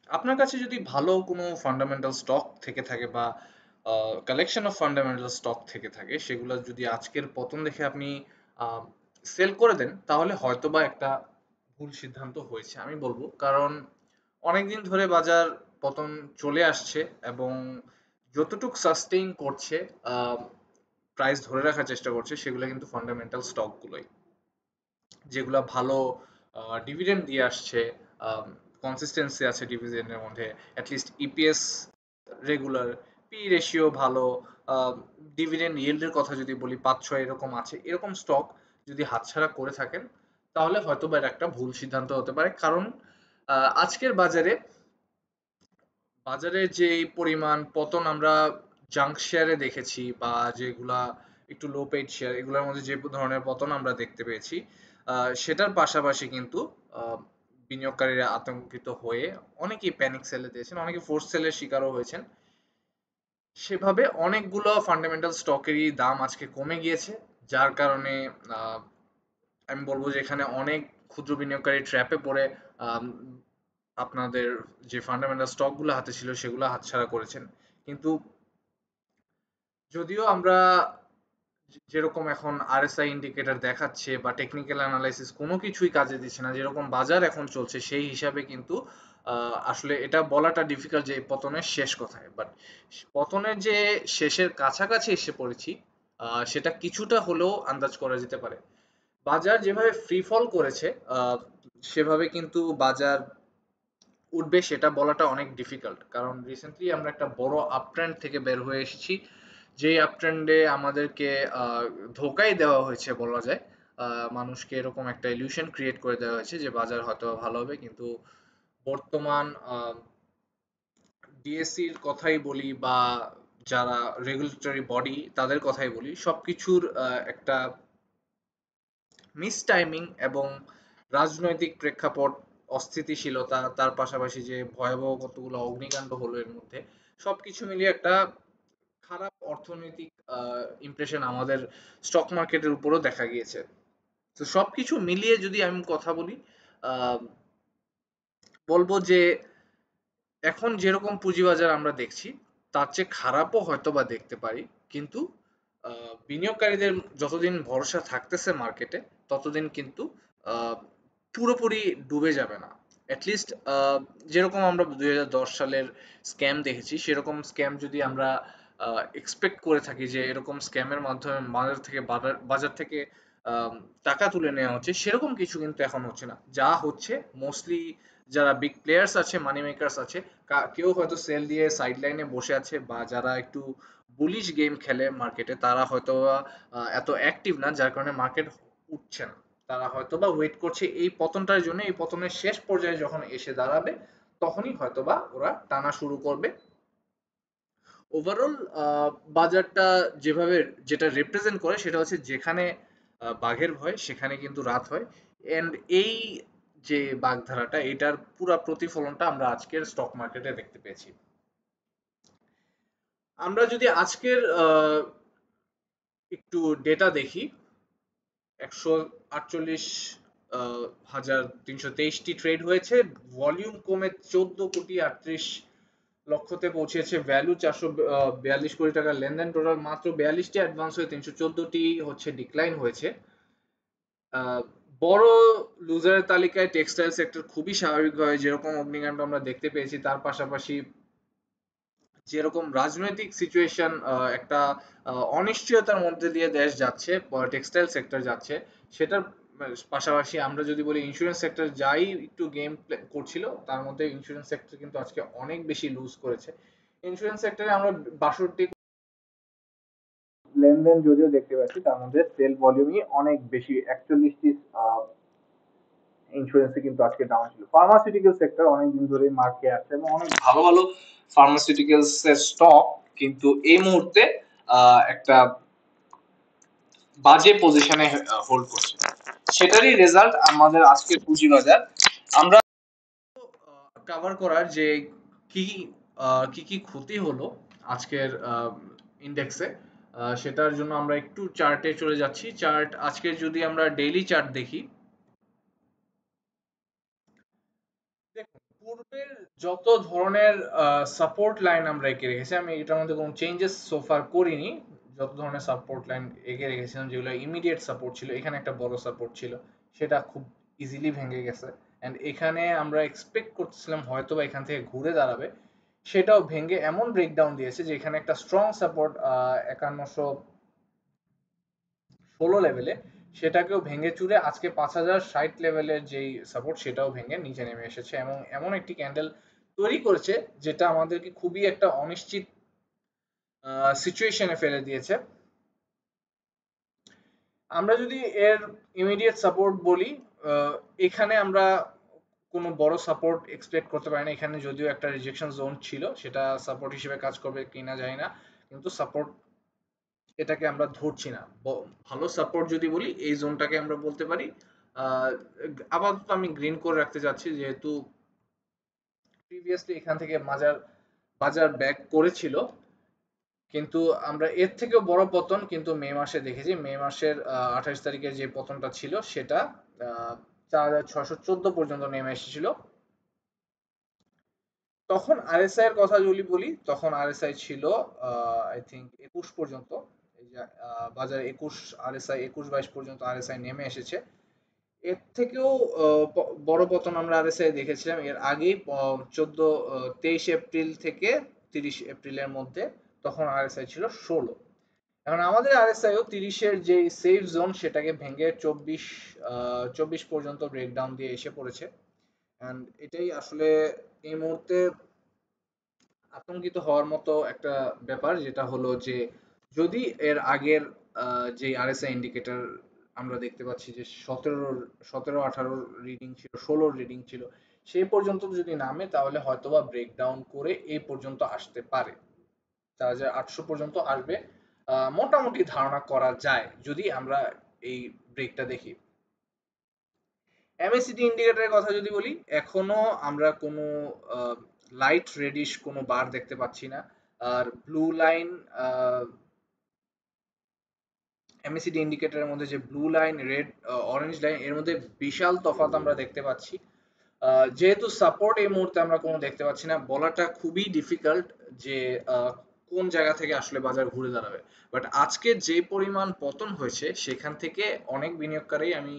আপনার কাছে যদি ভালো কোনো ফান্ডামেন্টাল স্টক থেকে থাকে বা কালেকশন অফ ফান্ডামেন্টাল স্টক থেকে থাকে, সেগুলো যদি আজকের পতন দেখে আপনি সেল করে দেন, তাহলে হয়তোবা একটা ভুল সিদ্ধান্ত হয়েছে আমি বলবো। কারণ অনেকদিন ধরে বাজার পতন চলে আসছে এবং যতটুক সাস্টেইন করছে, প্রাইস ধরে রাখার চেষ্টা করছে, সেগুলো কিন্তু ফান্ডামেন্টাল স্টকগুলোই, যেগুলা ভালো ডিভিডেন্ড দিয়ে আসছে, কনসিস্টেন্সি আছে ডিভিডেন্ডের মধ্যে, at least EPS regular, P ratio ভালো, ডিভিডেন্ড ইয়েল্ডের কথা যদি বলি 5-6 এরকম আছে, এরকম স্টক যদি হাতছাড়া করে থাকেন, তাহলে হয়তো বা এটা একটা ভুল সিদ্ধান্ত হতে পারে। কারণ আজকের বাজারে বাজারে যে পরিমাণ পতন আমরা জাঙ্ক শেয়ারে দেখেছি, বা যেগুলা একটু লো পেইড শেয়ার, এগুলোর মধ্যে যে ধরনের পতন আমরা দেখতে পেয়েছি, সেটার পাশাপাশি কিন্তু আহ, বিনিয়োগকারীরা আতঙ্কিত হয়ে অনেকেই প্যানিক সেলে দিয়েছেন, অনেকে ফোর্স সেলের শিকারও হয়েছেন। সেভাবে অনেকগুলো ফান্ডামেন্টাল স্টকেরই দাম আজকে কমে গিয়েছে, যার কারণে আহ, আমি বলবো যে এখানে অনেক ক্ষুদ্র বিনিয়োগকারী ট্র্যাপে পড়ে আম, আপনাদের যে ফান্ডামেন্টাল স্টকগুলো হাতে ছিল সেগুলো হাতছাড়া করেছেন। কিন্তু যদিও আমরা যেরকম এখন আরএসআই ইন্ডিকেটর দেখাচ্ছে বা টেকনিক্যাল অ্যানালাইসিস কোনো কিছুই কাজে দিচ্ছে না, যেরকম বাজার এখন চলছে সেই হিসাবে কিন্তু আসলে এটা বলাটা ডিফিকাল্ট যে এই পতনের শেষ কোথায়। বাট পতনের যে শেষের কাছাকাছি এসে পড়েছি, সেটা কিছুটা হলেও আন্দাজ করা যেতে পারে। বাজার যেভাবে ফ্রি ফল করেছে, আহ, সেভাবে কিন্তু বাজার উঠবে সেটা বলাটা অনেক ডিফিকাল্ট। কারণ রিসেন্টলি আমরা একটা বড় আপ ট্রেন্ড থেকে বের হয়ে এসেছি, যেই আপ ট্রেন্ডে আমাদেরকে ধোকাই দেওয়া হয়েছে বলা যায়। মানুষকে এরকম একটা ইলিউশন ক্রিয়েট করে দেওয়া হয়েছে যে বাজার হয়তো ভালো হবে, কিন্তু বর্তমান ডিএসসির কথাই বলি বা যারা রেগুলেটরি বডি তাদের কথাই বলি, সবকিছুর একটা মিস টাইমিং এবং রাজনৈতিক প্রেক্ষাপট, অস্থিতিশীলতা, তার পাশাপাশি যে ভয়াবহ কতগুলো অগ্নিকাণ্ড হলো এর মধ্যে, সবকিছু মিলিয়ে একটা খারাপ অর্থনৈতিক ইমপ্রেশন আমাদের স্টক মার্কেটের উপরও দেখা গিয়েছে। তো সবকিছু মিলিয়ে যদি আমি কথা বলি, আহ, বলবো যে এখন যেরকম পুঁজিবাজার আমরা দেখছি, তার চেয়ে খারাপও হয়তো বা দেখতে পারি। কিন্তু বিনিয়োগকারীদের যতদিন ভরসা থাকতেছে মার্কেটে, ততদিন কিন্তু আহ, পুরোপুরি ডুবে যাবে না। অ্যাটলিস্ট যেরকম আমরা 2010 সালের স্ক্যাম দেখেছি, সেরকম স্ক্যাম যদি আমরা এক্সপেক্ট করে থাকি যে এরকম স্ক্যামের মাধ্যমে বাজার থেকে বাজার থেকে আম, টাকা তুলে নেওয়া হচ্ছে, সেরকম কিছু কিন্তু এখন হচ্ছে না। যা হচ্ছে মোস্টলি যারা বিগ প্লেয়ার্স আছে, মানি মেকার্স আছে, কেউ হয়তো সেল দিয়ে সাইড লাইনে বসে আছে, বা যারা একটু বুলিশ গেম খেলে মার্কেটে, তারা হয়তো এত অ্যাক্টিভ না, যার কারণে মার্কেট উঠছে না। তারা হয়তো বা ওয়েট করছে এই পতনটার জন্য, এই পতনের শেষ পর্যায়ে যখন এসে দাঁড়াবে, তখনই হয়তোবা ওরা টানা শুরু করবে। ওভারঅল বাজারটা যেভাবে যেটা রিপ্রেজেন্ট করে সেটা হচ্ছে, যেখানে বাঘের ভয় সেখানে কিন্তু রাত হয়। এন্ড এই যে বাগধারাটা, এটার পুরা প্রতিফলনটা আমরা আজকের স্টক মার্কেটে দেখতে পেয়েছি। আমরা যদি আজকের একটু ডেটা দেখি, 148,323টি ট্রেড হয়েছে, ভলিউম কমে 14,38,00,000,000-তে পৌঁছেছে, ভ্যালু 442 কোটি টাকার লেনদেন, টোটাল মাত্র 42টি অ্যাডভান্স হয়ে 314টি হচ্ছে ডিক্লাইন হয়েছে। আহ, বড় লুজারের তালিকায় টেক্সটাইল সেক্টর খুবই স্বাভাবিকভাবে, যেরকম অগ্নিকাণ্ড আমরা দেখতে পেয়েছি, তার পাশাপাশি যেরকম রাজনৈতিক সিচুয়েশন, একটা অনিশ্চয়তার মধ্যে দিয়ে দেশ যাচ্ছে, টেক্সটাইল সেক্টর যাচ্ছে, সেটার পাশাপাশি আমরা যদি বলি ইন্স্যুরেন্স সেক্টর যাই একটু গেম করছিল, তার মধ্যে ইন্স্যুরেন্স সেক্টর কিন্তু আজকে অনেক বেশি লুজ করেছে। ইন্স্যুরেন্স সেক্টরে আমরা 62 লেনদেন যদিও দেখতে পাচ্ছি, তার মধ্যে সেল ভলিউমই অনেক বেশি, 41টি ইন্স্যুরেন্সে কিন্তু আজকে ডাউন ছিল। ফার্মাসিউটিক্যাল সেক্টর অনেকদিন ধরে মার্কে আছে এবং অনেক ভালো ভালো ফার্মাসিউটিক্যালস এর স্টক কিন্তু এই মুহূর্তে একটা বাজে পজিশনে হোল্ড করছে। সেটারই রেজাল্ট আমাদের আজকের পুঁজিবাজার। আমরা কভার করার যে কি কি কি ক্ষতি হলো আজকের ইন্ডেক্সে, সেটার জন্য আমরা একটু চার্টে চলে যাচ্ছি। চার্ট আজকে যদি আমরা ডেইলি চার্ট দেখি, দেখুন পূর্বের যত ধরনের সাপোর্ট লাইন আমরা এঁকে রেখেছি, আমি এটার মধ্যে কোনো চেঞ্জেস সোফার করিনি। যত ধরনের সাপোর্ট লাইন এঁকে রেখেছিলাম যেগুলো ইমিডিয়েট সাপোর্ট ছিল, এখানে একটা বড় সাপোর্ট ছিল, সেটা খুব ইজিলি ভেঙে গেছে। অ্যান্ড এখানে আমরা এক্সপেক্ট করতেছিলাম হয়তো বা এখান থেকে ঘুরে দাঁড়াবে, সেটাও ভেঙে এমন ব্রেকডাউন দিয়েছে যে এখানে একটা স্ট্রং সাপোর্ট 5116 লেভেলে, সেটাকেও ভেঙে চুরে আজকে 5060 লেভেলের যেই সাপোর্ট সেটাও ভেঙে নিচে নেমে এসেছে, এবং এমন একটি ক্যান্ডেল তৈরি করেছে যেটা আমাদেরকে খুবই একটা অনিশ্চিত সিচুয়েশনে ফেলে দিয়েছে। আমরা যদি এর ইমিডিয়েট সাপোর্ট বলি, আহ, এখানে আমরা কোনো বড় সাপোর্ট এক্সপেক্ট করতে পারি না। এখানে যদিও একটা রিজেকশন জোন ছিল, সেটা সাপোর্ট হিসেবে কাজ করবে কিনা জানি না, কিন্তু সাপোর্ট এটাকে আমরা ধরছি না। ভালো সাপোর্ট যদি বলি এই জোনটাকে আমরা বলতে পারি। আহ, আপাতত আমি গ্রিন করে রাখতে যাচ্ছি, যেহেতু প্রিভিয়াসলি এখান থেকে বাজার বাজার ব্যাক করেছিল, কিন্তু আমরা এর থেকেও বড় পতন কিন্তু মে মাসে দেখেছি। মে মাসের 28 তারিখে যে পতনটা ছিল সেটা 4614 পর্যন্ত নেমে এসেছিল। তখন আরএসআই এর কথা যদি বলি, তখন আরএসআই ছিল আই থিঙ্ক 21 পর্যন্ত। এই যে বাজার 21 আরএসআই 21-22 পর্যন্ত আরএসআই নেমে এসেছে। এর থেকেও বড় পতন আমরা আরএসআই দেখেছিলাম এর আগেই, 23 এপ্রিল থেকে 30 এপ্রিলের মধ্যে। তখন আরএসআই ছিল 16। এখন আমাদের আরএসআইও 30-এর যে সেফ জোন সেটাকে ভেঙে 24 পর্যন্ত ব্রেকডাউন দিয়ে এসে পড়েছে। এন্ড এটাই আসলে এই মুহূর্তে আতঙ্কিত হওয়ার মতো একটা ব্যাপার, যেটা হলো যে যদি এর আগের যে আরএসআই ইন্ডিকেটর আমরা দেখতে পাচ্ছি যে 17 18 রিডিং ছিল, 16 রিডিং ছিল, সেই পর্যন্ত যদি নামে তাহলে হয়তোবা ব্রেকডাউন করে এই পর্যন্ত আসতে পারে, 4800 পর্যন্ত আসবে মোটামুটি ধারণা করা যায় যদি আমরা এই ব্রেকটা দেখি। এমএসিডি ইন্ডিকেটরের কথা যদি বলি, এখনো আমরা কোনো লাইট রেডিশ কোনো বার দেখতে পাচ্ছি না। আর ব্লু লাইন, এমএসিডি ইন্ডিকেটরের মধ্যে যে blue line, red, orange line, এর মধ্যে বিশাল তফাৎ আমরা দেখতে পাচ্ছি। যেহেতু সাপোর্ট এই মুহূর্তে আমরা কোনো দেখতে পাচ্ছি না, বলাটা খুবই ডিফিকাল্ট যে কোন জায়গা থেকে আসলে বাজার ঘুরে দাঁড়াবে। বাট আজকে যে পরিমাণ পতন হয়েছে সেখান থেকে অনেক বিনিয়োগকারী আমি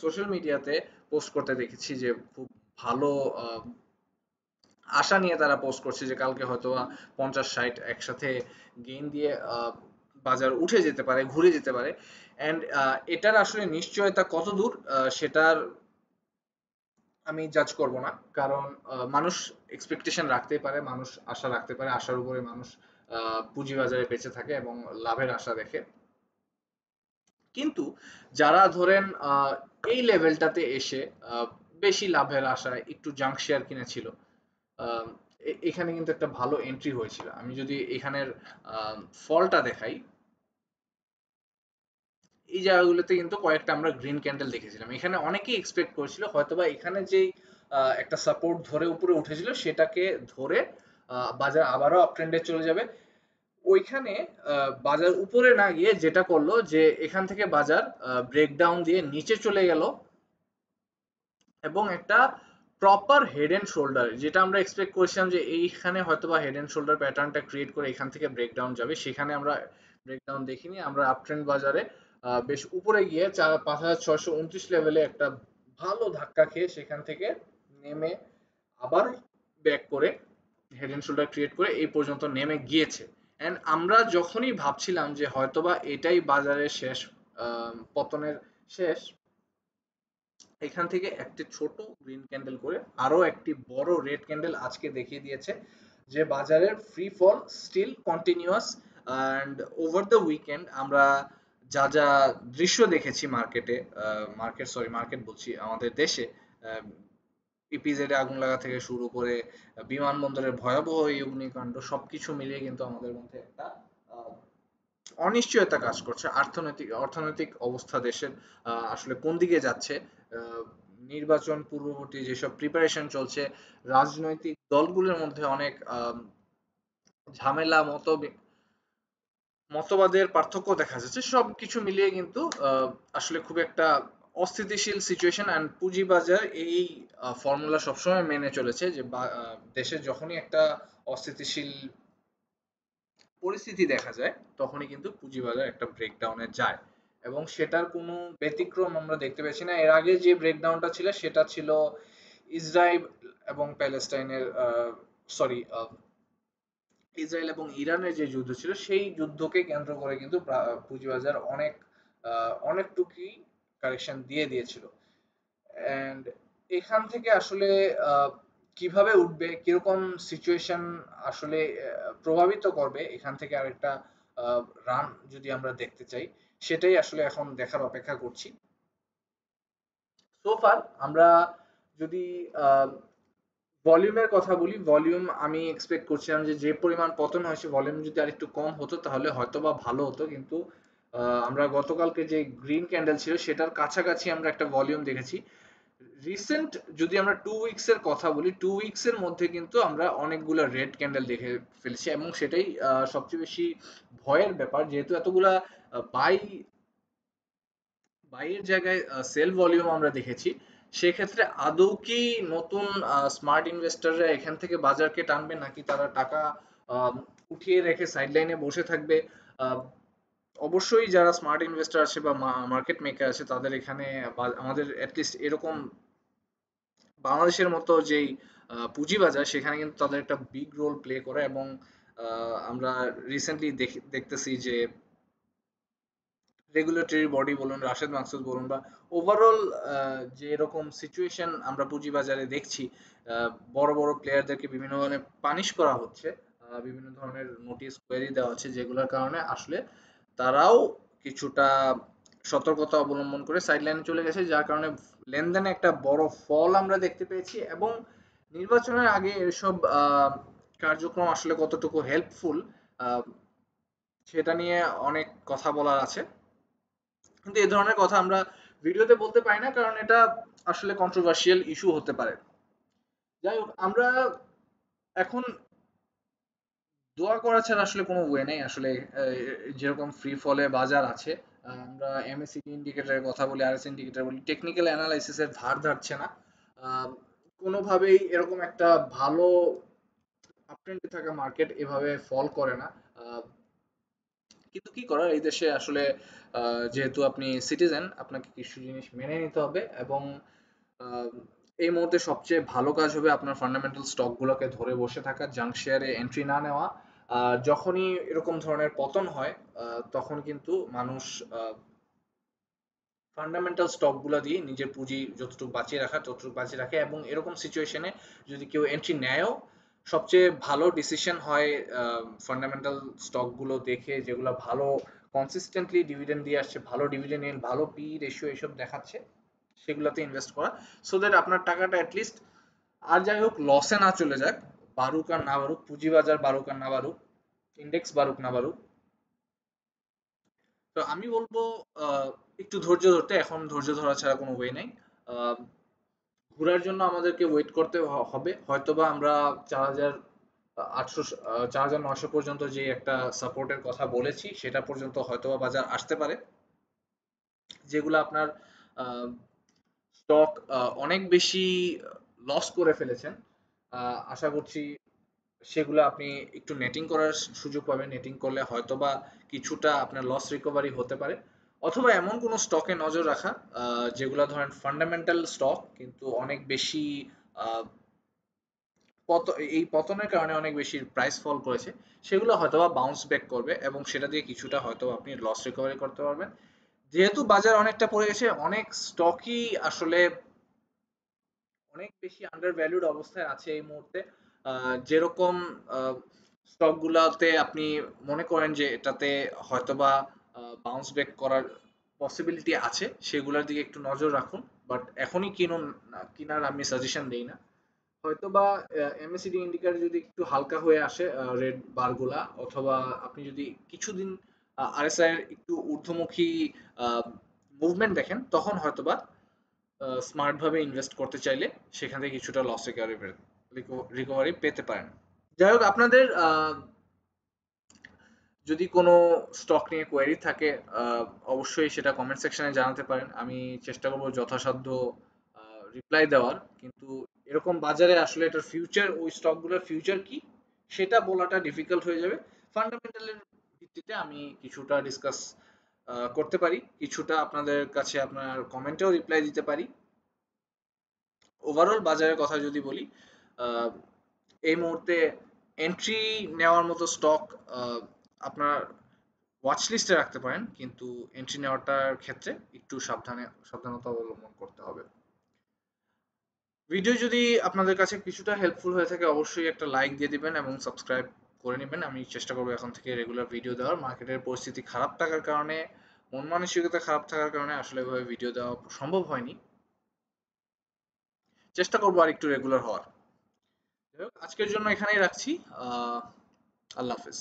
সোশ্যাল মিডিয়াতে পোস্ট করতে দেখেছি যে খুব ভালো আশা নিয়ে তারা পোস্ট করছে যে কালকে হয়তো 50-60 একসাথে গেইন দিয়ে বাজার উঠে যেতে পারে, ঘুরে যেতে পারে। অ্যান্ড এটার আসলে নিশ্চয়তা কত দূর সেটার আমি জাজ করব না, কারণ মানুষ এক্সপেকটেশন রাখতেই পারে, মানুষ আশা রাখতে পারে, আশার উপরে মানুষ পুঁজিবাজারে বেঁচে থাকে এবং লাভের আশা দেখে। কিন্তু যারা ধরেন এই লেভেলটাতে এসে বেশি লাভের আশায় একটু জাঙ্ক শেয়ার কিনেছিল, আহ, এখানে কিন্তু একটা ভালো এন্ট্রি হয়েছিল। আমি যদি এখানের ফলটা দেখাই, এই জায়গাগুলোতে কিন্তু কয়েকটা আমরা গ্রিন ক্যান্ডেল দেখেছিলাম। এখানে অনেকেই এক্সপেক্ট করেছিল হয়তোবা এখানে যেই একটা সাপোর্ট ধরে উপরে উঠেছিল সেটাকে ধরে বাজার আবারও আপ ট্রেন্ডে চলে যাবে। ওইখানে বাজার উপরে না গিয়ে যেটা করলো যে এখান থেকে বাজার ব্রেকডাউন দিয়ে নিচে চলে গেল, এবং একটা প্রপার হেড এন্ড শোল্ডার, যেটা আমরা এক্সপেক্ট করেছিলাম যে এইখানে হয়তোবা হেড এন্ড শোল্ডার প্যাটার্নটা ক্রিয়েট করে এখান থেকে ব্রেকডাউন যাবে, সেখানে আমরা ব্রেকডাউন দেখিনি। আমরা আপ ট্রেন্ড বাজারে বেশ উপরে গিয়ে 5629 লেভেলে একটা ভালো ধাক্কা খেয়ে সেখান থেকে নেমে আবার ব্যাক করে হেড এন্ড শোল্ডার ক্রিয়েট করে এই পর্যন্ত নেমে গিয়েছে। এন্ড আমরা যখনই ভাবছিলাম যে হয়তোবা এটাই বাজারের শেষ, পতনের শেষ, এখান থেকে একটি ছোট গ্রিন ক্যান্ডেল করে আরো একটি বড় রেড ক্যান্ডেল আজকে দেখিয়ে দিয়েছে যে বাজারের free fall still continuous. And over the weekend আমরা যা যা দৃশ্য দেখেছি মার্কেটে, মার্কেট বলছি আমাদের দেশে, ইপিজেডে আগুন লাগা থেকে শুরু করে বিমানবন্দরের ভয়াবহ এই অগ্নিকাণ্ড, সবকিছু মিলিয়ে কিন্তু আমাদের মধ্যে একটা আহ, অনিশ্চয়তা কাজ করছে। অর্থনৈতিক অবস্থা দেশের আসলে কোন দিকে যাচ্ছে, আহ, নির্বাচন পূর্ববর্তী যেসব প্রিপারেশন চলছে, রাজনৈতিক দলগুলোর মধ্যে অনেক ঝামেলা, মতবাদের পার্থক্য দেখা যাচ্ছে। সবকিছু মিলিয়ে কিন্তু আসলে খুব একটা অস্থিতিশীল সিচুয়েশন অ্যান্ড পুঁজিবাজার এই ফর্মুলা সবসময় মেনে চলেছে যে দেশে যখনই একটা অস্থিতিশীল পরিস্থিতি দেখা যায় তখনই কিন্তু পুঁজিবাজার একটা ব্রেকডাউনে যায় এবং সেটার কোনো ব্যতিক্রম আমরা দেখতে পেয়েছি না। এর আগে যে ব্রেকডাউনটা ছিল সেটা ছিল ইসরায়েল এবং প্যালেস্টাইনের সরি ইসরায়েল এবং ইরানের যে যুদ্ধ ছিল সেই যুদ্ধকে কেন্দ্র করে কিন্তু পুঁজিবাজার অনেকটুকুই কারেকশন দিয়ে দিয়েছিল। অ্যান্ড এখান থেকে আসলে কিভাবে উঠবে, কিরকম সিচুয়েশন আসলে প্রভাবিত করবে এখান থেকে আরেকটা রান যদি আমরা দেখতে চাই, সেটাই আসলে এখন দেখার অপেক্ষা করছি। সো ফার আমরা যদি ভলিউমের কথা বলি, ভলিউম আমি এক্সপেক্ট করছিলাম যে যে পরিমাণ পতন হয়েছে ভলিউম যদি আরেকটু কম হতো তাহলে হয়তো বা ভালো হতো, কিন্তু আমরা গতকালকে যে গ্রিন ক্যান্ডেল ছিল সেটার কাছাকাছি আমরা একটা ভলিউম দেখেছি। রিসেন্ট যদি আমরা 2 উইকস এর কথা বলি, 2 উইকস এর মধ্যে কিন্তু আমরা অনেকগুলো রেড ক্যান্ডেল দেখে ফেলছি এবং সেটাই সবচেয়ে বেশি ভয়ের ব্যাপার, যেহেতু এতগুলা বাই বাইরের জায়গায় সেল ভলিউম আমরা দেখেছি। সেক্ষেত্রে আদৌ কি নতুন স্মার্ট ইনভেস্টররা এখান থেকে বাজারকে টানবে, নাকি তারা টাকা আহ, উঠিয়ে রেখে সাইডলাইনে বসে থাকবে? আহ, অবশ্যই যারা স্মার্ট ইনভেস্টর আছে বা মার্কেট মেকার আছে তাদের এখানে আমাদের অ্যাটলিস্ট এরকম বাংলাদেশের মতো যেই পুঁজিবাজার সেখানে কিন্তু তাদের একটা বিগ রোল প্লে করে এবং আমরা রিসেন্টলি দেখতেছি যে রেগুলেটরি বডি বলুন, রাশেদ মাকসুদ বলুন, বা ওভারঅল যে এরকম সিচুয়েশন আমরা পুঁজিবাজারে দেখছি, বড় বড় প্লেয়ারদেরকে বিভিন্ন ধরনের পানিশ করা হচ্ছে, বিভিন্ন ধরনের নোটিশ কোয়েরি দেওয়া হচ্ছে, যেগুলোর কারণে আসলে তারাও কিছুটা সতর্কতা অবলম্বন করে সাইডলাইনে চলে গেছে, যার কারণে লেনদেনে একটা বড় ফল আমরা দেখতে পেয়েছি। এবং নির্বাচনের আগে এসব কার্যক্রম আসলে কতটুকু হেল্পফুল সেটা নিয়ে অনেক কথা বলার আছে, কিন্তু এই ধরনের কথা আমরা ভিডিওতে বলতে পারি না কারণ এটা আসলে কন্ট্রোভার্সিয়াল ইস্যু হতে পারে। যাই হোক, আমরা এখন দোয়া করা ছাড়া আসলে কোনো ওয়ে নেই আসলে। যেরকম ফ্রি ফলে বাজার আছে, আমরা এমএসিডি ইন্ডিকেটরের কথা বলি, আরএস ইন্ডিকেটর বলি, টেকনিক্যাল অ্যানালাইসিসের ধার ধারছে না। আহ, কোনোভাবেই এরকম একটা ভালো আপট্রেন্ডে থাকা মার্কেট এভাবে ফল করে না। আহ, কিন্তু কি করার, এই দেশে আসলে যেহেতু আপনি সিটিজেন আপনাকে কিছু জিনিস মেনে নিতে হবে এবং আহ, এই মুহূর্তে সবচেয়ে ভালো কাজ হবে আপনার ফান্ডামেন্টাল স্টক গুলোকে ধরে বসে থাকা, জাঙ্ক শেয়ারে এন্ট্রি না নেওয়া। যখনই এরকম ধরনের পতন হয় তখন কিন্তু মানুষ ফান্ডামেন্টাল স্টক গুলো দিয়ে নিজের পুঁজি যতটুকু বাঁচিয়ে রাখা ততটুকু বাঁচিয়ে রাখে, এবং এরকম সিচুয়েশনে যদি কেউ এন্ট্রি নেয়ও সবচেয়ে ভালো ডিসিশন হয় ফান্ডামেন্টাল স্টক গুলো দেখে, যেগুলো ভালো কনসিস্টেন্টলি ডিভিডেন্ড দিয়ে আসছে, ভালো ডিভিডেন্ড ইন, ভালো পি রেশিও এসব দেখাচ্ছে, সেগুলোতে ইনভেস্ট করা, সো দ্যাট আপনার টাকাটা অ্যাটলিস্ট আর যাই হোক লসে না চলে যাক। বাড়ুক আর না বাড়ুক, পুঁজিবাজার বাড়ুক আর না বাড়ুক, ইন্ডেক্স বাড়ুক না বাড়ুক, তো আমি বলবো আহ, একটু ধৈর্য ধরতে। এখন ধৈর্য ধরা ছাড়া কোনো ওয়ে নাই। আহ, ঘোরার জন্য আমাদেরকে ওয়েট করতে হবে, হয়তোবা আমরা 4,800 4,900 পর্যন্ত যে একটা সাপোর্টের কথা বলেছি সেটা পর্যন্ত হয়তোবা বাজার আসতে পারে, যেগুলো আপনার স্টক অনেক বেশি লস করে ফেলেছেন। আশা করছি সেগুলো আপনি একটু নেটিং করার সুযোগ পাবেন। নেটিং করলে হয়তোবা কিছুটা আপনার লস রিকভারি হতে পারে, অথবা এমন কোনো স্টকে নজর রাখা যেগুলো ধরেন ফান্ডামেন্টাল স্টক কিন্তু অনেক বেশি আহ, এই পতনের কারণে অনেক বেশি প্রাইস ফল করেছে, সেগুলো হয়তোবা বাউন্স ব্যাক করবে এবং সেটা দিয়ে কিছুটা হয়তো আপনি লস রিকভারি করতে পারবেন। যেহেতু বাজার অনেকটা পড়ে গেছে, অনেক স্টকই আসলে অনেক বেশি আন্ডার ভ্যালুড অবস্থায় আছে এই মুহূর্তে। যেরকম স্টক গুলাতে আপনি মনে করেন যে এটাতে হয়তোবা বাউন্স ব্যাক করার পসিবিলিটি আছে, সেগুলোর দিকে একটু নজর রাখুন। বাট এখনই কিনুন কিনার আমি সাজেশন দেই না। হয়তোবা এমএসিডি ইন্ডিকেটর যদি একটু হালকা হয়ে আসে রেড বারগুলা, অথবা আপনি যদি কিছুদিন আরএসআই এর একটু ঊর্ধ্বমুখী মুভমেন্ট দেখেন, তখন হয়তোবা স্মার্ট ভাবে ইনভেস্ট করতে চাইলে সেখান থেকে কিছুটা লস রিকভারি পেতে পারেন। যাই হোক, আপনাদের যদি কোনো স্টক নিয়ে কোয়েরি থাকে অবশ্যই সেটা কমেন্ট সেকশনে জানাতে পারেন। আমি চেষ্টা করব যথাসাধ্য রিপ্লাই দেওয়ার। কিন্তু এরকম বাজারে আসলে এটার ফিউচার, ওই স্টকগুলোর ফিউচার কি সেটা বলাটা ডিফিকাল্ট হয়ে যাবে। ফান্ডামেন্টালের ভিত্তিতে আমি কিছুটা ডিসকাস করতে পারি, কিছুটা আপনাদের কাছে আপনার কমেন্টেও রিপ্লাই দিতে পারি। ওভারঅল বাজারের কথা যদি বলি, আহ, এই মুহূর্তে এন্ট্রি নেওয়ার মতো স্টক আপনার ওয়াচ লিস্টে রাখতে পারেন, কিন্তু এন্ট্রি নেওয়াটার ক্ষেত্রে একটু সাবধানতা অবলম্বন করতে হবে। ভিডিও যদি আপনাদের কাছে কিছুটা হেল্পফুল হয়ে থাকে অবশ্যই একটা লাইক দিয়ে দিবেন এবং সাবস্ক্রাইব করে নেবেন। আমি চেষ্টা করবো এখন থেকে রেগুলার ভিডিও দেওয়ার। মার্কেটের পরিস্থিতি খারাপ থাকার কারণে, মন মানসিকতা খারাপ থাকার কারণে আসলে এভাবে ভিডিও দেওয়া সম্ভব হয়নি। চেষ্টা করবো আর একটু রেগুলার হওয়ার। যাই হোক, আজকের জন্য এখানেই রাখছি। আল্লাহ হাফেজ।